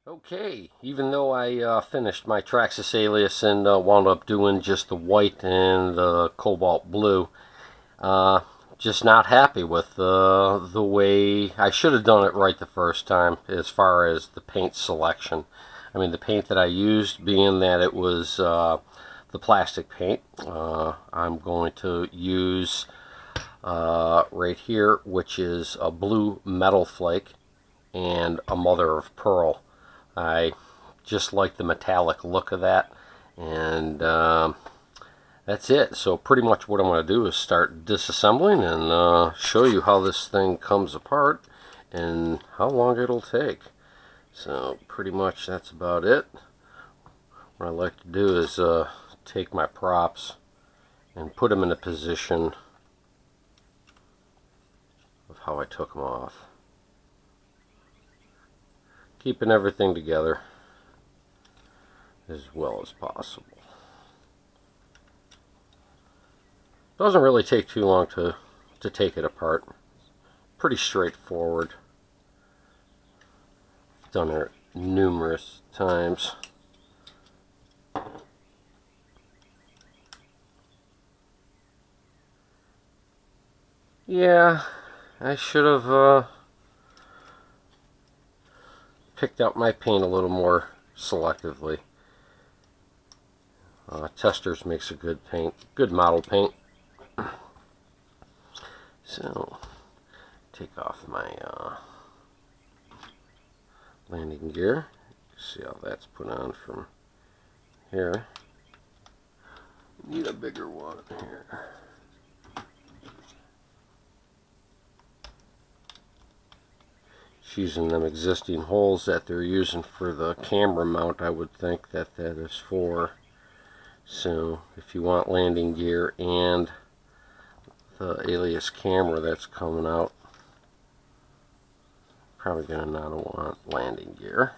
Okay, even though I finished my Traxxas Alias and wound up doing just the white and the cobalt blue, uh, just not happy with the way I should have done it right the first time as far as the paint selection. I mean, the paint that I used, being that it was the plastic paint, I'm going to use right here, which is a blue metal flake and a mother of pearl. I just like the metallic look of that, and that's it. So pretty much what I'm going to do is start disassembling and show you how this thing comes apart and how long it'll take. So pretty much that's about it. What I like to do is take my props and put them in a position of how I took them off, keeping everything together as well as possible. Doesn't really take too long to take it apart. Pretty straightforward. Done it numerous times. Yeah, I should have picked out my paint a little more selectively. Testers makes a good paint, good model paint. So, take off my landing gear. See how that's put on from here. Need a bigger one here. It's using them existing holes that they're using for the camera mount, I would think that is for. So if you want landing gear and the Alias camera that's coming out, probably going to not want landing gear.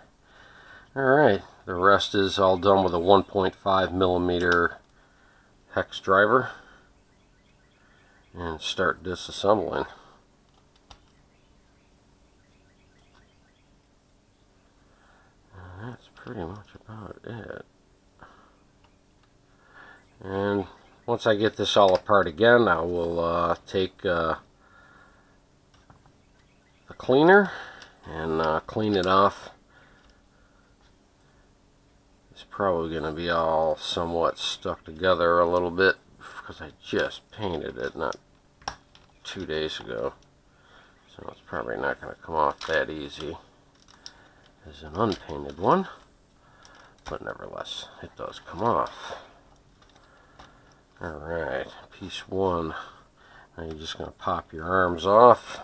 Alright, the rest is all done with a 1.5 millimeter hex driver, and start disassembling. And that's pretty much about it. And once I get this all apart again, I will take the cleaner and clean it off. It's probably going to be all somewhat stuck together a little bit because I just painted it not 2 days ago. So it's probably not going to come off that easy as an unpainted one. But nevertheless, it does come off. Alright, piece one. Now you're just going to pop your arms off.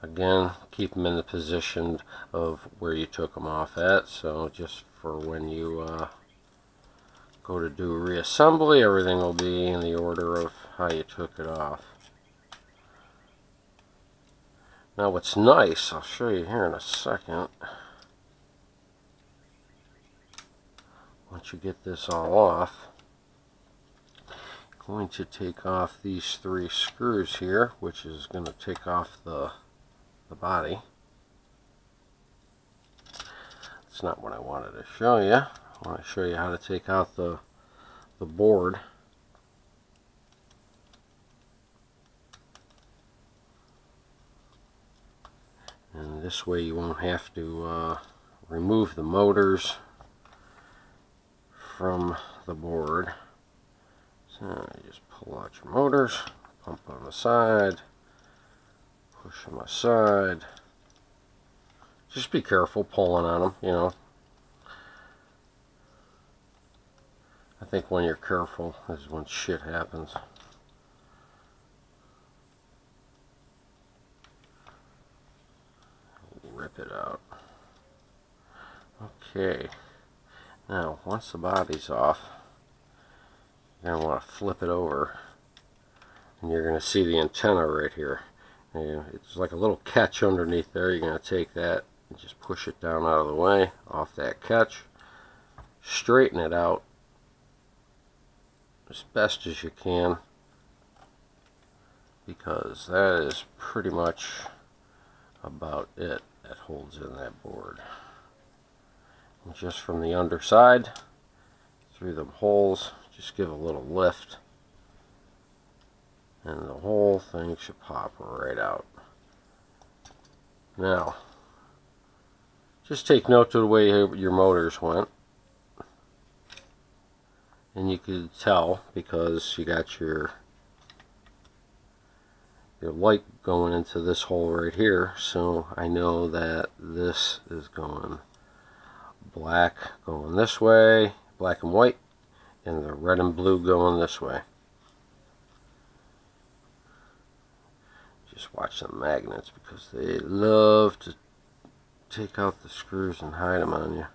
Again, keep them in the position of where you took them off at. So just for when you go to do reassembly, everything will be in the order of how you took it off. Now what's nice, I'll show you here in a second. Once you get this all off, I'm going to take off these 3 screws here, which is going to take off the body. That's not what I wanted to show you. I want to show you how to take out the board. And this way you won't have to remove the motors from the board. So you just pull out your motors, pump on the side, push them aside. Just be careful pulling on them, you know. I think when you're careful is when shit happens. Rip it out. Okay. Now, once the body's off, you're going to want to flip it over, and you're going to see the antenna right here. And it's like a little catch underneath there. You're going to take that and just push it down out of the way, off that catch. Straighten it out as best as you can, because that is pretty much about it that holds in that board. just from the underside through the holes. Just give a little lift and the whole thing should pop right out. Now just take note of the way your motors went, and you could tell because you got your light going into this hole right here, so I know that this is going black going this way, black and white, and the red and blue going this way. Just watch the magnets because they love to take out the screws and hide them on you.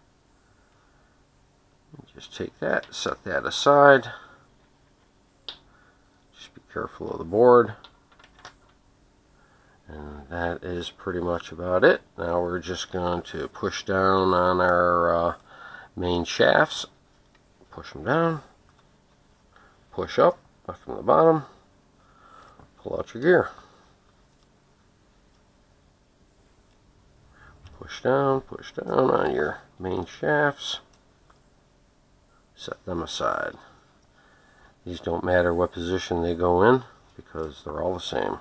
And just take that, set that aside. Just be careful of the board. And that is pretty much about it. Now we're just going to push down on our main shafts. Push them down. Push up from the bottom. Pull out your gear. Push down on your main shafts. Set them aside. These don't matter what position they go in because they're all the same.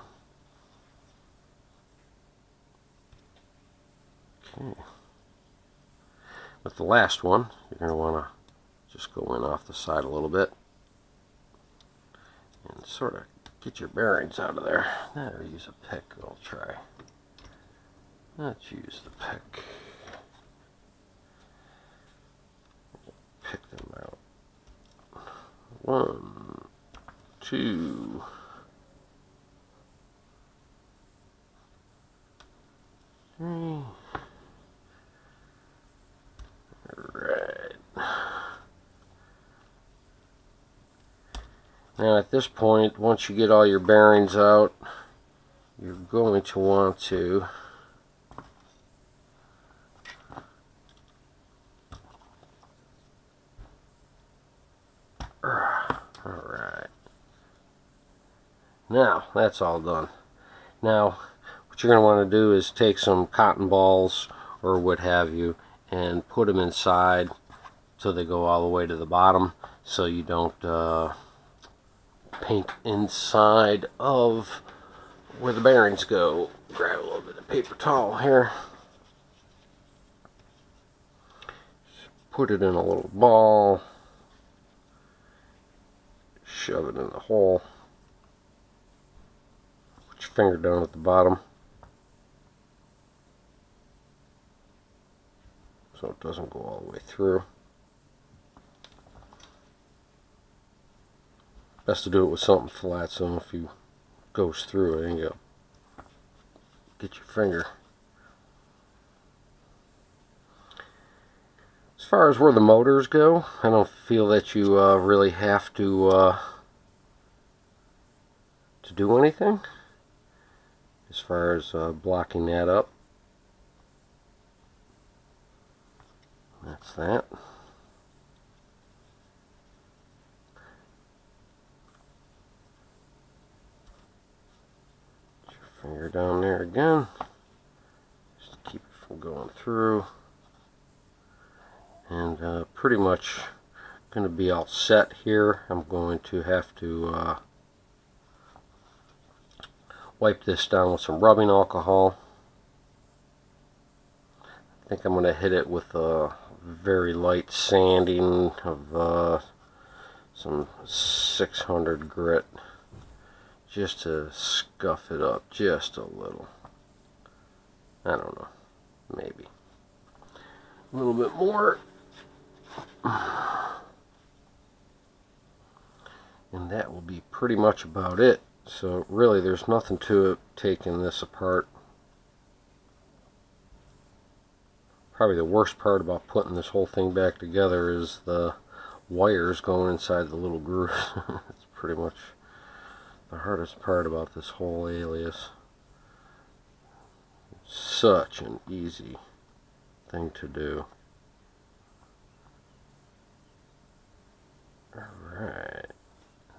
Okay. With the last one, you're going to want to just go in off the side a little bit and sort of get your bearings out of there. There, use a pick. I'll try. Let's use the pick. Pick them out. 1, 2. Three. Alright. Now at this point, once you get all your bearings out, you're going to want to alright. Now that's all done. Now what you're going to want to do is take some cotton balls or what have you and put them inside so they go all the way to the bottom, so you don't paint inside of where the bearings go. Grab a little bit of paper towel here, put it in a little ball, shove it in the hole, put your finger down at the bottom so it doesn't go all the way through. Best to do it with something flat, so if you goes through it, you get your finger. As far as where the motors go, I don't feel that you really have to do anything as far as blocking that up. That's that. Put your finger down there again, just to keep it from going through. And pretty much going to be all set here. I'm going to have to wipe this down with some rubbing alcohol. I think I'm going to hit it with a very light sanding of some 600 grit, just to scuff it up just a little. I don't know, maybe a little bit more. And that will be pretty much about it. So really there's nothing to it taking this apart. Probably the worst part about putting this whole thing back together is the wires going inside the little grooves. It's pretty much the hardest part about this whole Alias. It's such an easy thing to do. Alright,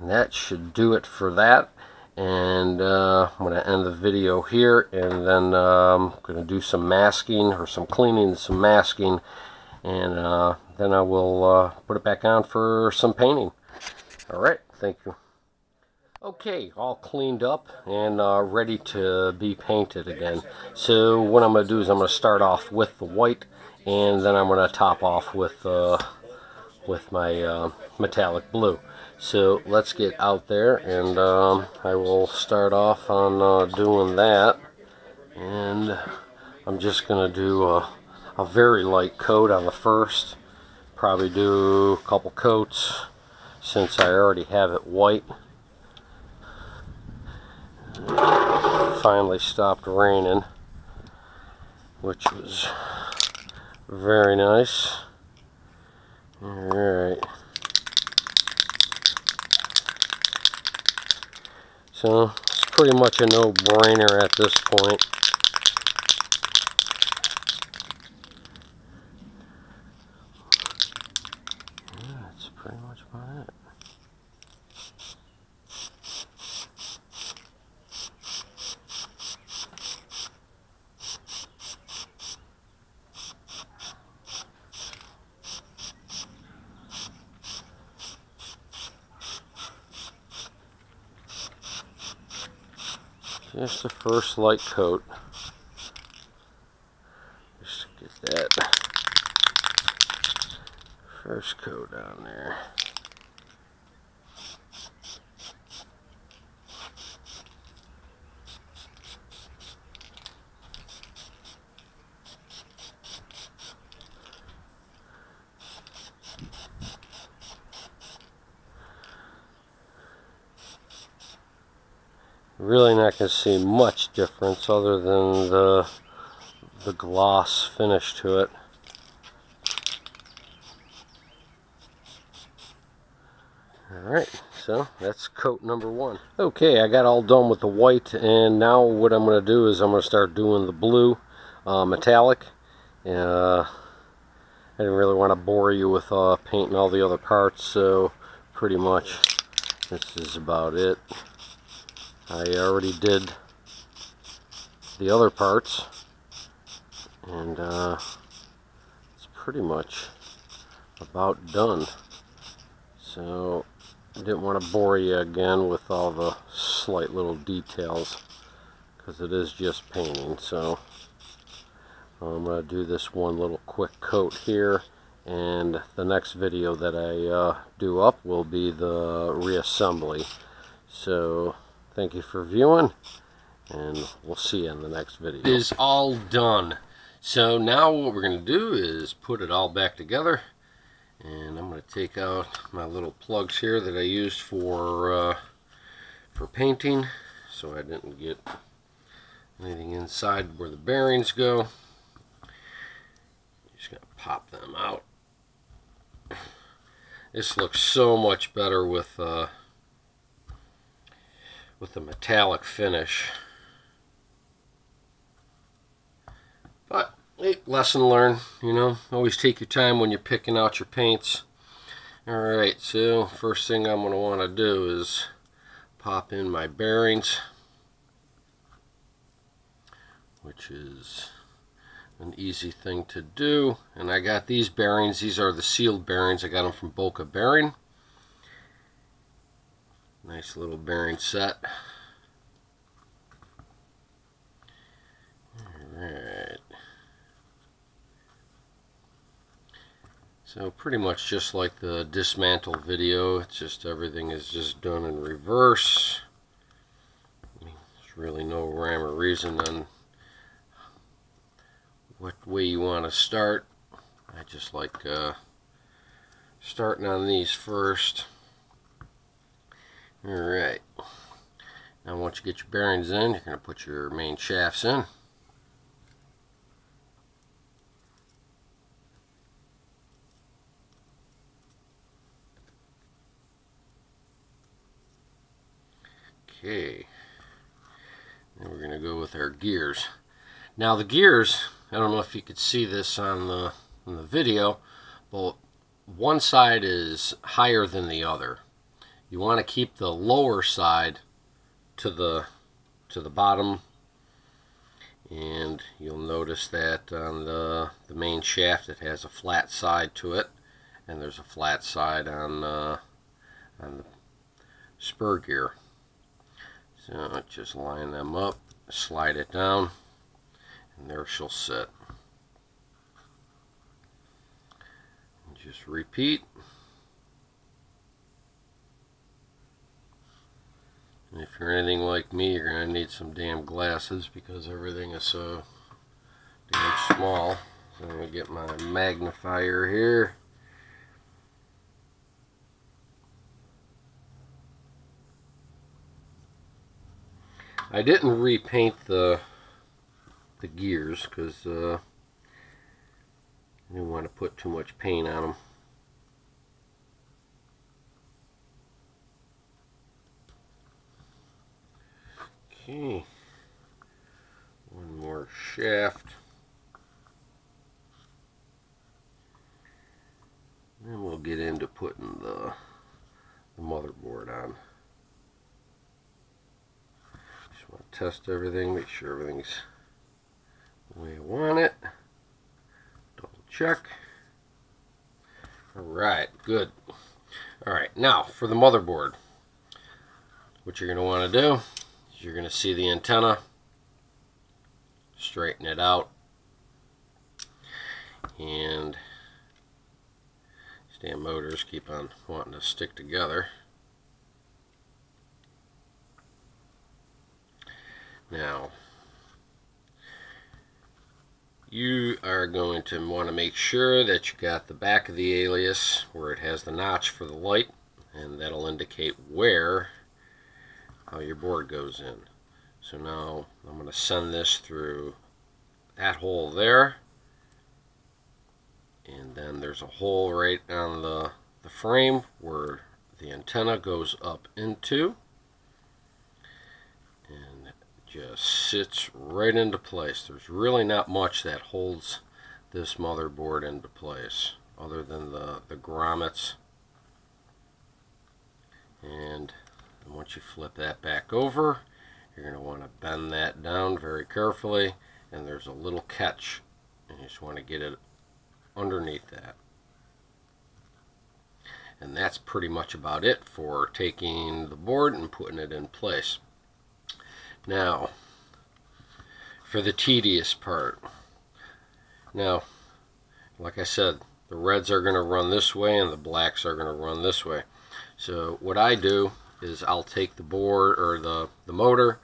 that should do it for that, and I'm going to end the video here, and then I'm going to do some masking, or some cleaning and some masking, and then I will put it back on for some painting. Alright, thank you. Okay, all cleaned up and ready to be painted again. So what I'm going to do is I'm going to start off with the white, and then I'm going to top off with my metallic blue. So let's get out there, and I will start off on doing that. And I'm just going to do a very light coat on the first. Probably do a couple coats since I already have it white. Finally stopped raining, which was very nice. Alright. So it's pretty much a no-brainer at this point. Yeah, that's pretty much about it. Just the first light coat. Just get that first coat on there. Really not going to see much difference other than the gloss finish to it. Alright, so that's coat number one. Okay, I got all done with the white, and now what I'm going to do is I'm going to start doing the blue metallic. I didn't really want to bore you with painting all the other parts, so pretty much this is about it. I already did the other parts, and it's pretty much about done. So I didn't want to bore you again with all the slight little details, because it is just painting. So I'm going to do this one little quick coat here, and the next video that I do up will be the reassembly. So thank you for viewing, and we'll see you in the next video. It is all done. So now what we're going to do is put it all back together, and I'm going to take out my little plugs here that I used for painting, so I didn't get anything inside where the bearings go. Just going to pop them out. This looks so much better with the metallic finish. But hey, lesson learned, you know, always take your time when you're picking out your paints. Alright, so first thing I'm going to want to do is pop in my bearings, which is an easy thing to do. And I got these bearings. These are the sealed bearings. I got them from Boca Bearing. Nice little bearing set. Alright. So pretty much just like the dismantle video, it's just everything is just done in reverse. There's really no rhyme or reason on what way you want to start. I just like starting on these first. Alright, now once you get your bearings in, you're going to put your main shafts in. Okay, then we're going to go with our gears. Now the gears, I don't know if you could see this on the video, but one side is higher than the other. You want to keep the lower side to the bottom, And you'll notice that on the main shaft it has a flat side to it, and there's a flat side on the spur gear. So just line them up, slide it down, and there she'll sit. And just repeat. And if you're anything like me, you're going to need some damn glasses because everything is so damn small. So I'm going to get my magnifier here. I didn't repaint the gears because I didn't want to put too much paint on them. Okay, one more shaft. Then we'll get into putting the motherboard on. Just want to test everything, make sure everything's the way I want it. Double check. Alright, good. Alright, now for the motherboard. What you're going to want to do is you're going to see the antenna, straighten it out, and these damn motors keep on wanting to stick together. Now, you are going to want to make sure that you got the back of the alias where it has the notch for the light, and that'll indicate where your board goes in. So now I'm going to send this through that hole there, and then there's a hole right on the frame where the antenna goes up into, and it just sits right into place. There's really not much that holds this motherboard into place other than the grommets. And once you flip that back over, you're going to want to bend that down very carefully, and there's a little catch, and you just want to get it underneath that. And that's pretty much about it for taking the board and putting it in place. Now, for the tedious part. Now, like I said, the reds are going to run this way and the blacks are going to run this way. So what I do is I'll take the board or the motor,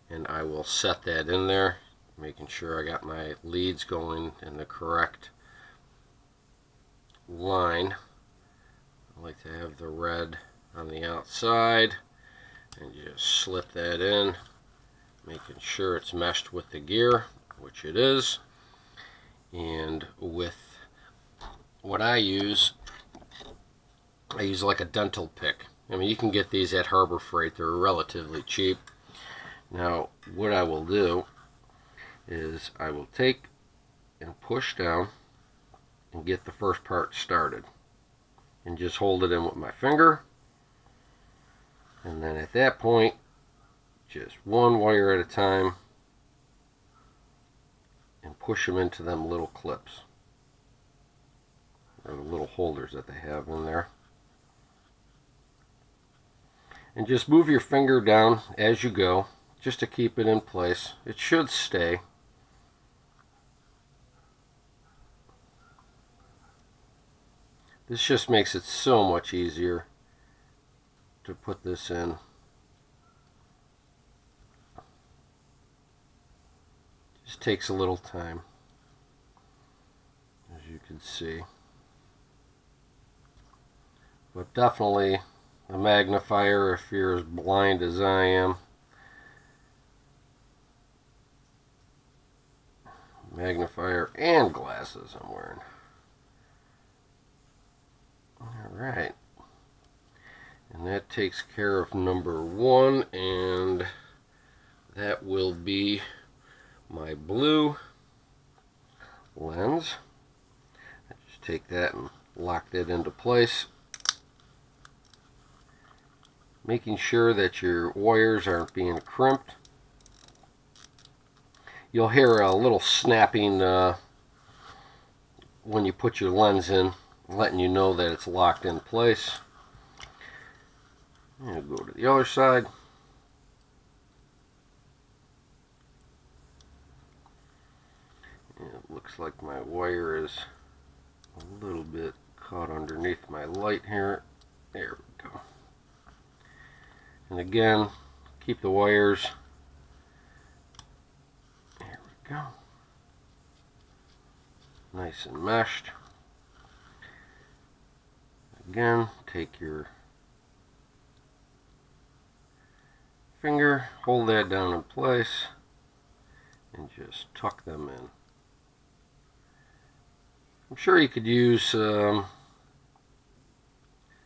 and I will set that in there, making sure I got my leads going in the correct line. I like to have the red on the outside, and just slip that in, making sure it's meshed with the gear, which it is. And with what I use like a dental pick. I mean, you can get these at Harbor Freight. They're relatively cheap. Now, what I will do is I will take and push down and get the first part started. And just hold it in with my finger. And then at that point, just one wire at a time, and push them into them little clips. Or the little holders that they have in there. And just move your finger down as you go, just to keep it in place. It should stay. This just makes it so much easier to put this in. Just takes a little time, as you can see. But definitely a magnifier if you're as blind as I am. Magnifier and glasses I'm wearing. Alright. And that takes care of number one, and that will be my blue lens. I just take that and lock that into place, making sure that your wires aren't being crimped. you'll hear a little snapping when you put your lens in, letting you know that it's locked in place. And go to the other side. And it looks like my wire is a little bit caught underneath my light here. There we go. And again, keep the wires. There we go. Nice and meshed. Again, take your finger, hold that down in place, and just tuck them in. I'm sure you could use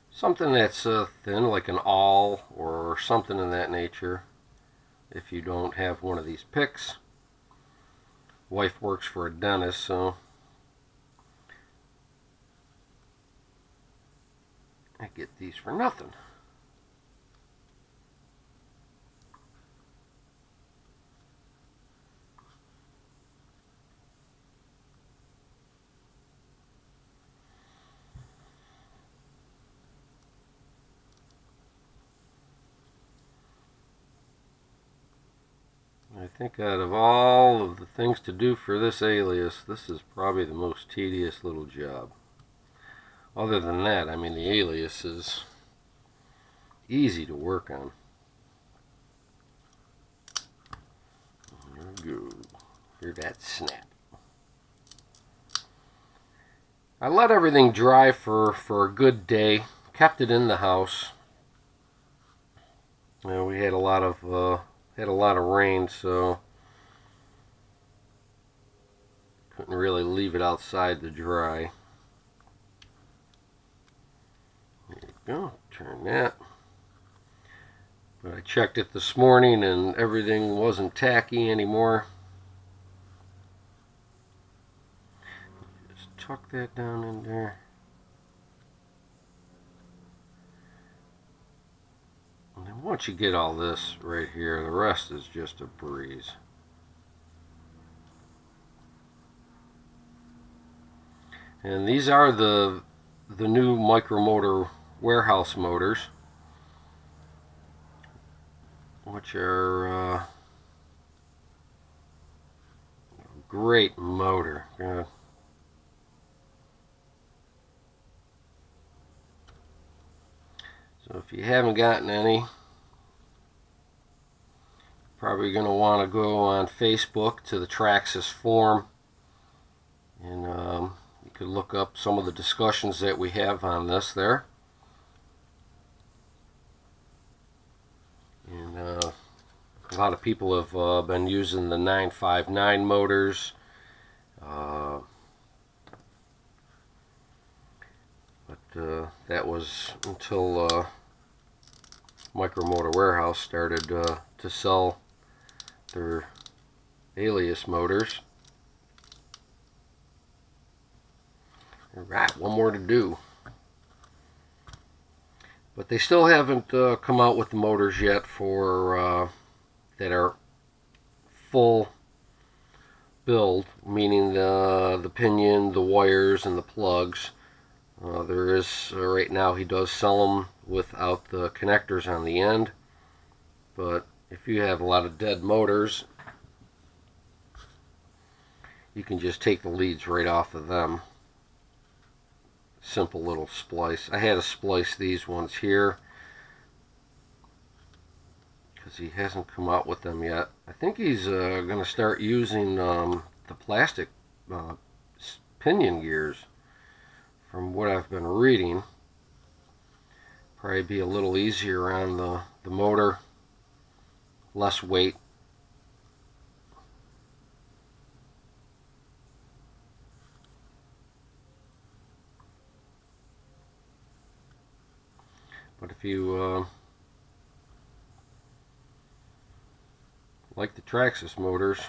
something that's thin, like an awl or something in that nature, if you don't have one of these picks. Wife works for a dentist, so I get these for nothing. I think out of all of the things to do for this alias, this is probably the most tedious little job. Other than that, I mean, the alias is easy to work on. There we go. Hear that snap. I let everything dry for a good day. Kept it in the house. You know, we had a lot of rain, so couldn't really leave it outside to dry. There you go. Turn that. But I checked it this morning and everything wasn't tacky anymore. Just tuck that down in there. And then once you get all this right here, the rest is just a breeze. And these are the new micromotor warehouse motors, which are a great motor. So if you haven't gotten any, probably going to want to go on Facebook to the Traxxas forum, and you could look up some of the discussions that we have on this there. And a lot of people have been using the 959 motors. But that was until Micromotor Warehouse started to sell their Alias motors. Alright, one more to do. But they still haven't come out with the motors yet for that are full build, meaning the pinion, the wires, and the plugs. There is, right now he does sell them without the connectors on the end, but if you have a lot of dead motors, you can just take the leads right off of them. Simple little splice. I had to splice these ones here because he hasn't come out with them yet. I think he's going to start using the plastic pinion gears, from what I've been reading. Probably be a little easier on the motor, less weight. But if you like the Traxxas motors,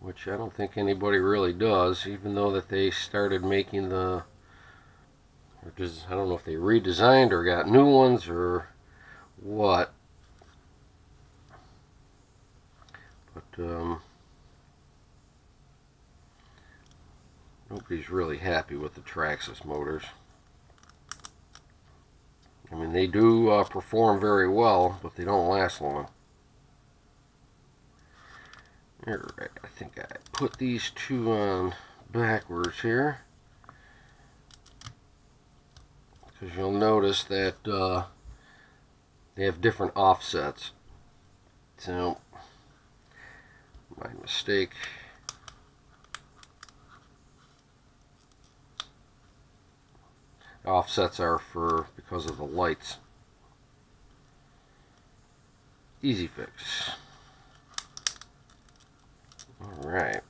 which I don't think anybody really does, even though that they started making I don't know if they redesigned or got new ones or what, but nobody's really happy with the Traxxas motors. I mean, they do perform very well, but they don't last long. Alright, I think I put these two on backwards here, because you'll notice that they have different offsets. So, my mistake. Offsets are because of the lights. Easy fix. Alright.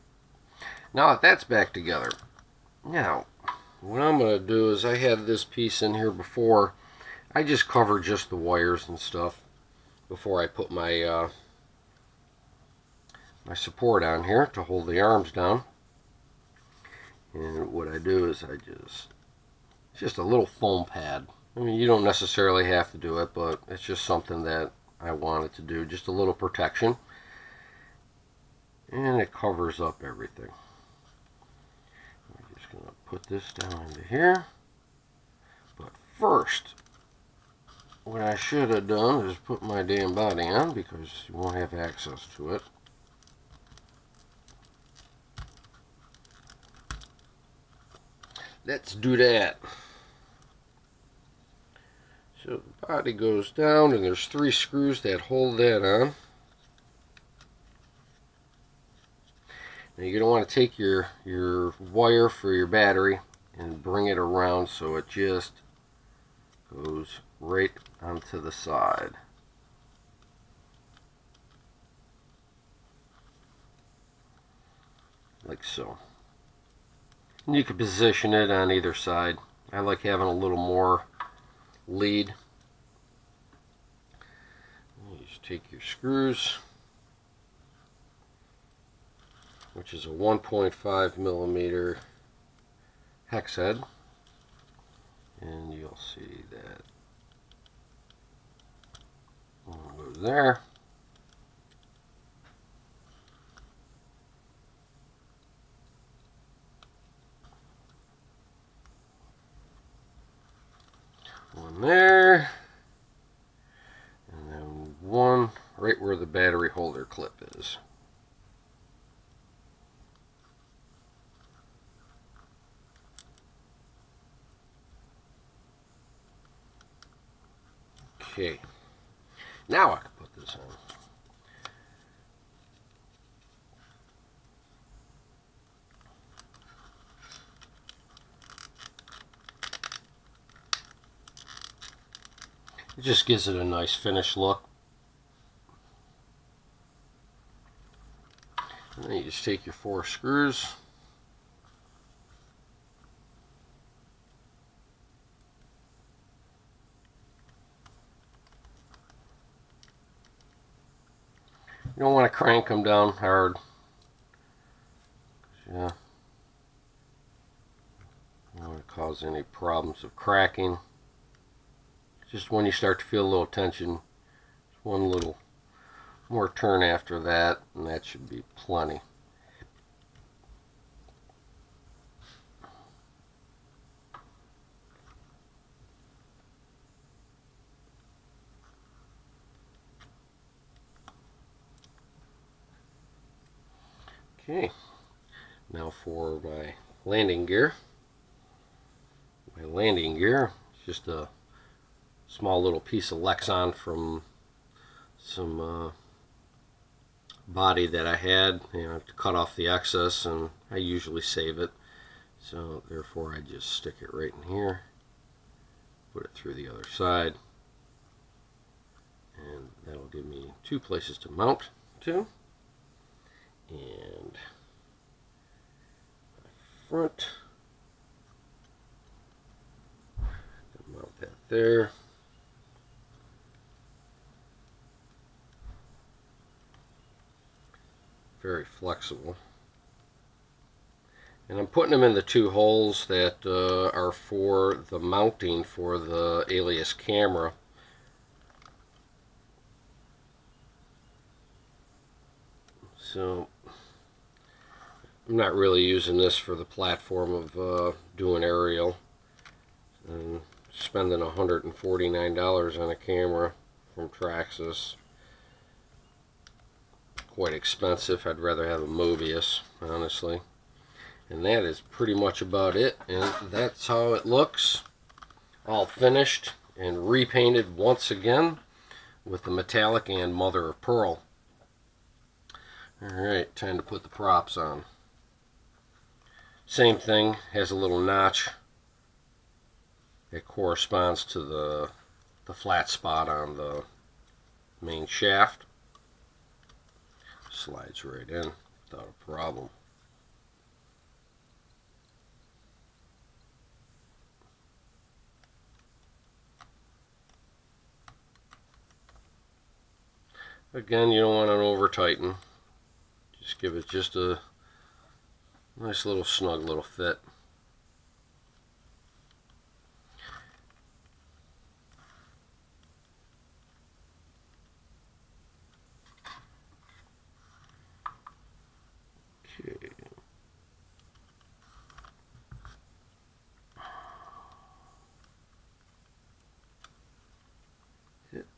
Now that that's back together. Now, what I'm going to do is, I had this piece in here before. I just covered just the wires and stuff before I put my my support on here to hold the arms down. And what I do is it's just a little foam pad. I mean, you don't necessarily have to do it, but it's just something that I wanted to do, just a little protection. And it covers up everything. I'm just going to put this down into here. But first, what I should have done is put my damn body on, because you won't have access to it. Let's do that. So the body goes down, and there's 3 screws that hold that on. Now you're going to want to take your wire for your battery and bring it around so it just goes right onto the side. Like so. And you can position it on either side. I like having a little more lead. You just take your screws, which is a 1.5 millimeter hex head, and you'll see that one goes there. One there, and then one right where the battery holder clip is. Okay, now I can put this on. It just gives it a nice finished look. And then you just take your 4 screws. You don't want to crank them down hard. Yeah. You don't want to cause any problems of cracking. Just when you start to feel a little tension, just one little more turn after that, and that should be plenty. Okay, now for my landing gear. My landing gear is just a small little piece of Lexan from some body that I had, to cut off the excess, and I usually save it, so therefore I just stick it right in here, put it through the other side, and that'll give me 2 places to mount to. And front, mount that there. Very flexible. And I'm putting them in the 2 holes that are for the mounting for the Alias camera. So I'm not really using this for the platform of doing aerial. And spending $149 on a camera from Traxxas, quite expensive. I'd rather have a Mobius, honestly. And that is pretty much about it, and that's how it looks, all finished and repainted once again with the metallic and mother of pearl. Alright, time to put the props on. Same thing, has a little notch. It corresponds to the flat spot on the main shaft. Slides right in without a problem. Again, you don't want an over tighten. Just give it just a nice little snug little fit. Okay.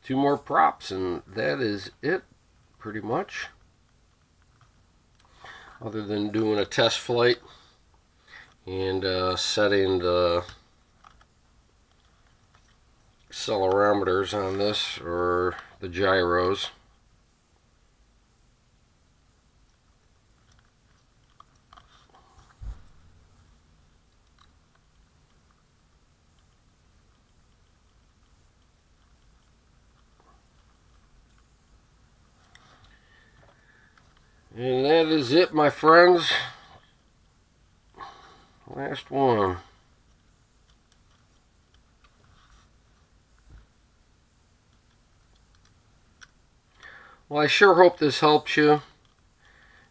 Two more props and that is it pretty much, other than doing a test flight and setting the accelerometers on this, or the gyros. And that is it, my friends. Last one. Well, I sure hope this helps you.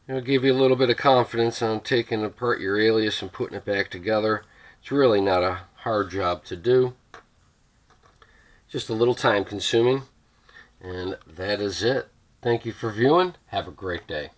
It'll give you a little bit of confidence on taking apart your Alias and putting it back together. It's really not a hard job to do. Just a little time consuming. And that is it. Thank you for viewing. Have a great day.